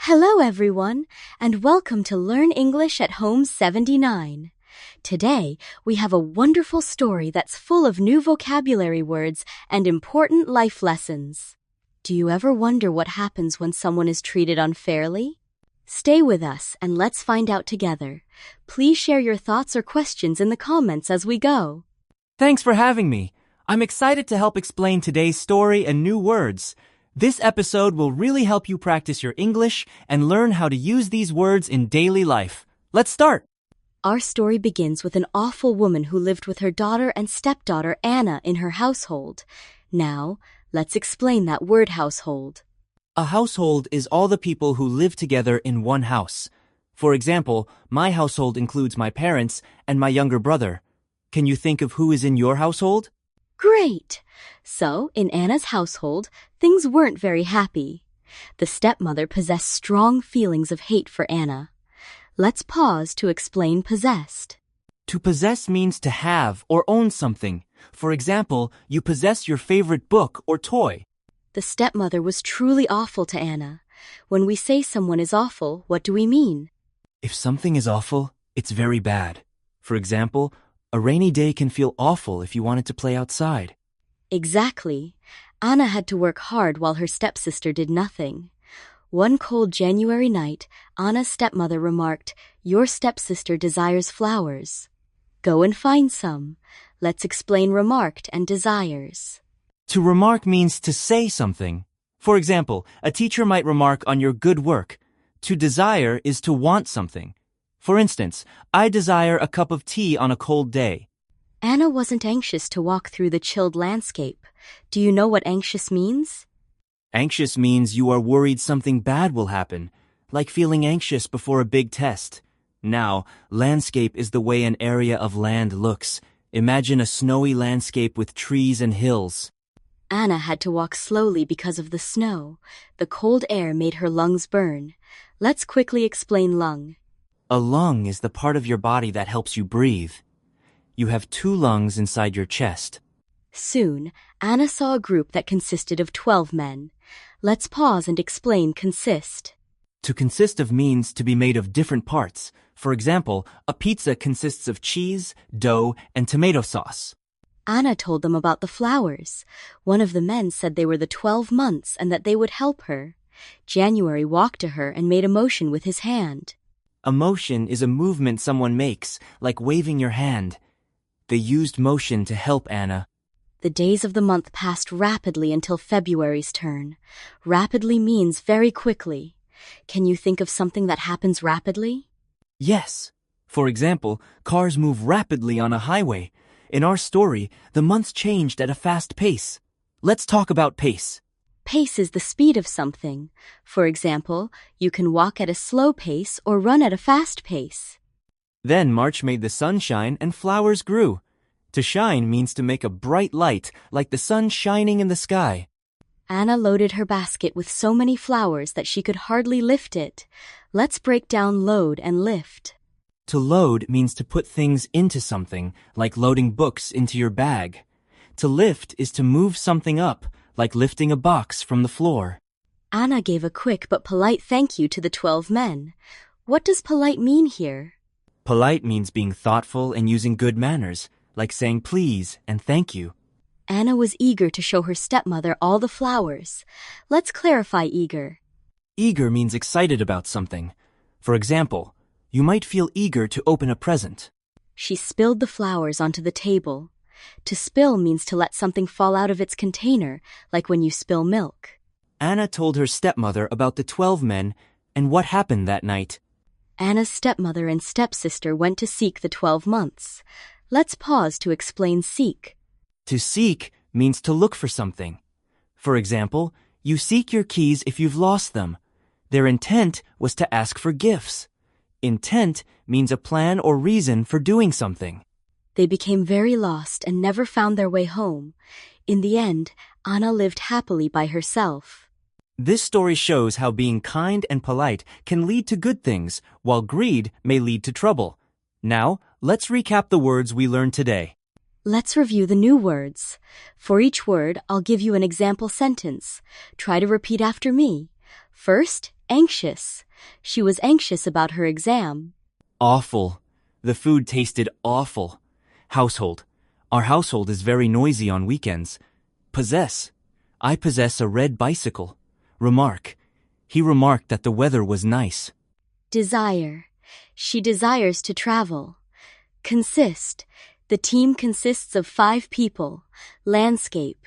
Hello everyone, and welcome to Learn English at Home 79. Today, we have a wonderful story that's full of new vocabulary words and important life lessons. Do you ever wonder what happens when someone is treated unfairly? Stay with us and let's find out together. Please share your thoughts or questions in the comments as we go. Thanks for having me. I'm excited to help explain today's story and new words. This episode will really help you practice your English and learn how to use these words in daily life. Let's start. Our story begins with an awful woman who lived with her daughter and stepdaughter Anna in her household. Now, let's explain that word household. A household is all the people who live together in one house. For example, my household includes my parents and my younger brother. Can you think of who is in your household? Great! So, in Anna's household, things weren't very happy. The stepmother possessed strong feelings of hate for Anna. Let's pause to explain possessed. To possess means to have or own something. For example, you possess your favorite book or toy. The stepmother was truly awful to Anna. When we say someone is awful, what do we mean? If something is awful, it's very bad. For example, a rainy day can feel awful if you wanted to play outside. Exactly. Anna had to work hard while her stepsister did nothing. One cold January night, Anna's stepmother remarked, "Your stepsister desires flowers. Go and find some." Let's explain remarked and desires. To remark means to say something. For example, a teacher might remark on your good work. To desire is to want something. For instance, I desire a cup of tea on a cold day. Anna wasn't anxious to walk through the chilled landscape. Do you know what anxious means? Anxious means you are worried something bad will happen, like feeling anxious before a big test. Now, landscape is the way an area of land looks. Imagine a snowy landscape with trees and hills. Anna had to walk slowly because of the snow. The cold air made her lungs burn. Let's quickly explain lung. A lung is the part of your body that helps you breathe. You have 2 lungs inside your chest. Soon, Anna saw a group that consisted of 12 men. Let's pause and explain consist. To consist of means to be made of different parts. For example, a pizza consists of cheese, dough, and tomato sauce. Anna told them about the flowers. One of the men said they were the 12 months and that they would help her. January walked to her and made a motion with his hand. A motion is a movement someone makes, like waving your hand. They used motion to help Anna. The days of the month passed rapidly until February's turn. Rapidly means very quickly. Can you think of something that happens rapidly? Yes. For example, cars move rapidly on a highway. In our story, the months changed at a fast pace. Let's talk about pace. Pace is the speed of something. For example, you can walk at a slow pace or run at a fast pace. Then March made the sun shine and flowers grew. To shine means to make a bright light, like the sun shining in the sky. Anna loaded her basket with so many flowers that she could hardly lift it. Let's break down load and lift. To load means to put things into something, like loading books into your bag. To lift is to move something up, like lifting a box from the floor. Anna gave a quick but polite thank you to the 12 men. What does polite mean here? Polite means being thoughtful and using good manners, like saying please and thank you. Anna was eager to show her stepmother all the flowers. Let's clarify eager. Eager means excited about something. For example, you might feel eager to open a present. She spilled the flowers onto the table. To spill means to let something fall out of its container, like when you spill milk. Anna told her stepmother about the 12 men and what happened that night. Anna's stepmother and stepsister went to seek the 12 months. Let's pause to explain seek. To seek means to look for something. For example, you seek your keys if you've lost them. Their intent was to ask for gifts. Intent means a plan or reason for doing something. They became very lost and never found their way home. In the end, Anna lived happily by herself. This story shows how being kind and polite can lead to good things, while greed may lead to trouble. Now, let's recap the words we learned today. Let's review the new words. For each word, I'll give you an example sentence. Try to repeat after me. First, anxious. She was anxious about her exam. Awful. The food tasted awful. Household. Our household is very noisy on weekends. Possess. I possess a red bicycle. Remark. He remarked that the weather was nice. Desire. She desires to travel. Consist. The team consists of 5 people. Landscape.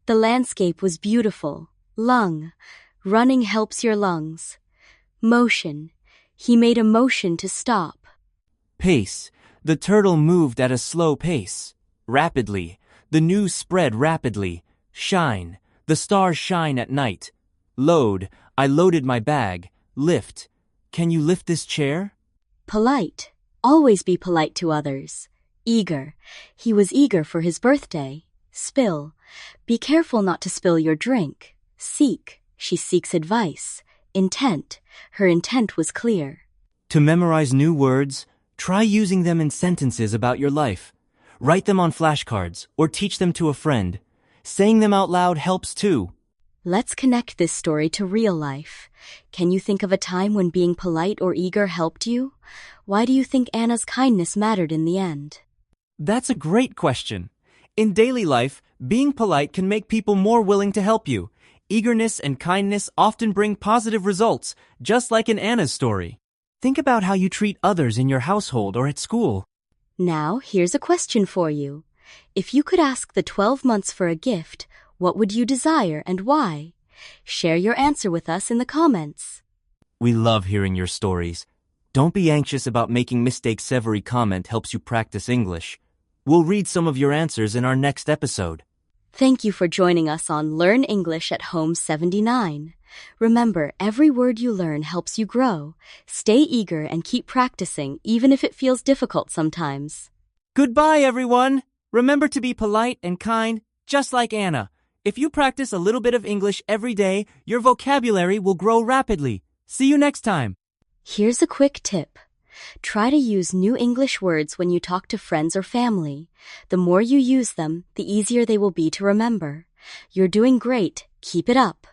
The landscape was beautiful. Lung. Running helps your lungs. Motion. He made a motion to stop. Pace. The turtle moved at a slow pace. Rapidly. The news spread rapidly. Shine. The stars shine at night. Load. I loaded my bag. Lift. Can you lift this chair? Polite. Always be polite to others. Eager. He was eager for his birthday. Spill. Be careful not to spill your drink. Seek. She seeks advice. Intent. Her intent was clear. To memorize new words, try using them in sentences about your life. Write them on flashcards or teach them to a friend. Saying them out loud helps too. Let's connect this story to real life. Can you think of a time when being polite or eager helped you? Why do you think Anna's kindness mattered in the end? That's a great question. In daily life, being polite can make people more willing to help you. Eagerness and kindness often bring positive results, just like in Anna's story. Think about how you treat others in your household or at school. Now, here's a question for you. If you could ask the 12 months for a gift, what would you desire and why? Share your answer with us in the comments. We love hearing your stories. Don't be anxious about making mistakes. Every comment helps you practice English. We'll read some of your answers in our next episode. Thank you for joining us on Learn English at Home 79. Remember, every word you learn helps you grow. Stay eager and keep practicing, even if it feels difficult sometimes. Goodbye, everyone. Remember to be polite and kind, just like Anna. If you practice a little bit of English every day, your vocabulary will grow rapidly. See you next time. Here's a quick tip. Try to use new English words when you talk to friends or family. The more you use them, the easier they will be to remember. You're doing great. Keep it up.